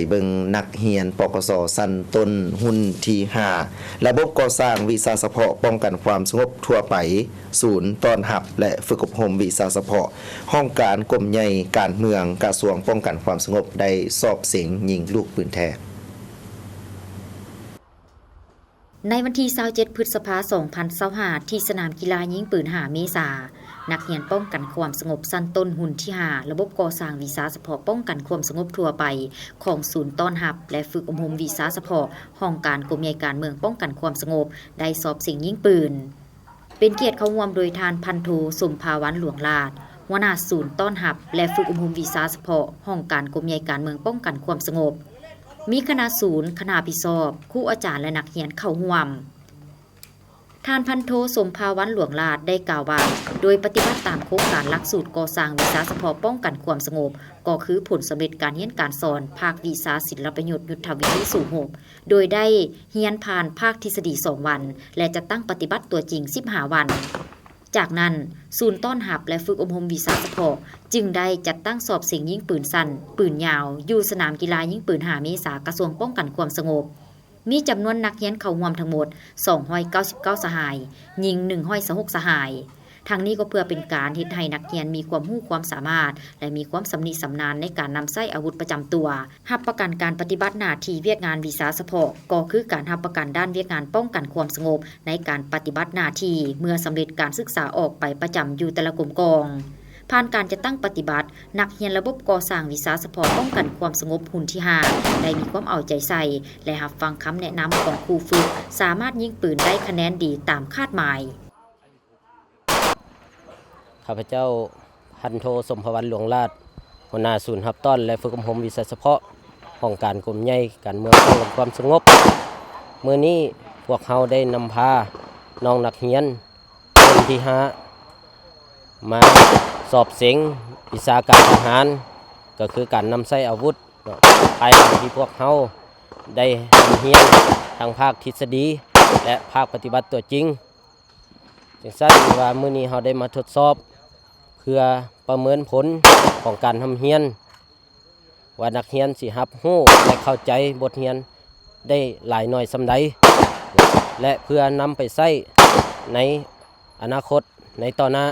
เบิงนักเรียนปกสชั้นต้นหุ้นที่5ระบบก่อสร้างวิชาเฉพาะป้องกันความสงบทั่วไปศูนย์ต้อนรับและฝึกอบรมวิชาเฉพาะห้องการกรมใหญ่การเมืองกระทรวงป้องกันความสงบได้สอบเสียงยิงลูกปืนแท้ในวันที่27พฤษภาคม2025ที่สนามกีฬายิงปืน5เมษายนนักเรียนป้องกันความสงบชั้นต้นหุ่นที่5ระบบก่อสร้างวิชาเฉพาะป้องกันความสงบทั่วไปของศูนย์ต้อนรับและฝึกอบรมวิชาเฉพาะห้องการกรมใหญ่การเมืองป้องกันความสงบได้สอบเสียงยิงปืนเป็นเกียรติเข้าร่วมโดยทานพันโทสมภาวันหลวงลาดหัวหน้าศูนย์ต้อนรับและฝึกอบรมวิชาเฉพาะห้องการกรมใหญ่การเมืองป้องกันความสงบมีคณะศูนย์คณะพิสอบครูอาจารย์และนักเรียนเข้าร่วมท่านพันโทสมภาวันหลวงลาดได้กล่าวว่าโดยปฏิบัติตามโครงการหลักสูตรก่อสร้างวิชาเฉพาะป้องกันความสงบก็คือผลสำเร็จการเรียนการสอนภาควิชาศิลปยุทธยุทธวิธีสูง6โดยได้เรียนผ่านภาคทฤษฎี2วันและจะตั้งปฏิบัติตัวจริง15วันจากนั้นศูนย์ต้อนรับและฝึกอบรมวิชาเฉพาะจึงได้จัดตั้งสอบเสียงยิงปืนสั้นปืนยาวอยู่สนามกีฬายิงปืน5เมษายนกระทรวงป้องกันความสงบมีจำนวนนักเรียนเข้าร่วมทั้งหมด299สหายยิง126สหายทางนี้ก็เพื่อเป็นการเฮ็ดให้นักเรียนมีความรู้ความสามารถและมีความสำนิสำนาญในการนำใช้อาวุธประจำตัวรับประกันการปฏิบัติหน้าที่เวียกงานวิชาเฉพาะก็คือการรับประกันด้านเวียกงานป้องกันความสงบในการปฏิบัติหน้าที่เมื่อสำเร็จการศึกษาออกไปประจำอยู่แต่ละกรมกองผ่านการจะตั้งปฏิบัตินักเรียนระบบก่อสร้างวิชาเฉพาะป้องกันความสงบหุ่นที่5ได้มีความเอาใจใส่และรับฟังคำแนะนำของครูฝึกสามารถยิงปืนได้คะแนนดีตามคาดหมายข้าพเจ้าพันโทสมภวันหลวงลาดหัวหน้าศูนย์รับต้อนและฝึกอบรมวิชาเฉพาะห้องการกรมใหญ่การเมืองป้องกันความสงบมื้อนี้พวกเขาได้นำพาน้องนักเรียนคนที่5มาสอบเสียงวิชาการทหารก็คือการนำใช้อาวุธภายหลังที่พวกเขาได้เรียนทางภาคทฤษฎีและภาคปฏิบัติตัวจริงจึงทราบว่ามื้อนี้เราได้มาทดสอบเพื่อประเมินผลของการทำเรียนว่านักเรียนสิรับรู้และเข้าใจบทเรียนได้หลายหน่อยส่ำใดและเพื่อนำไปใช้ในอนาคตในต่อหน้า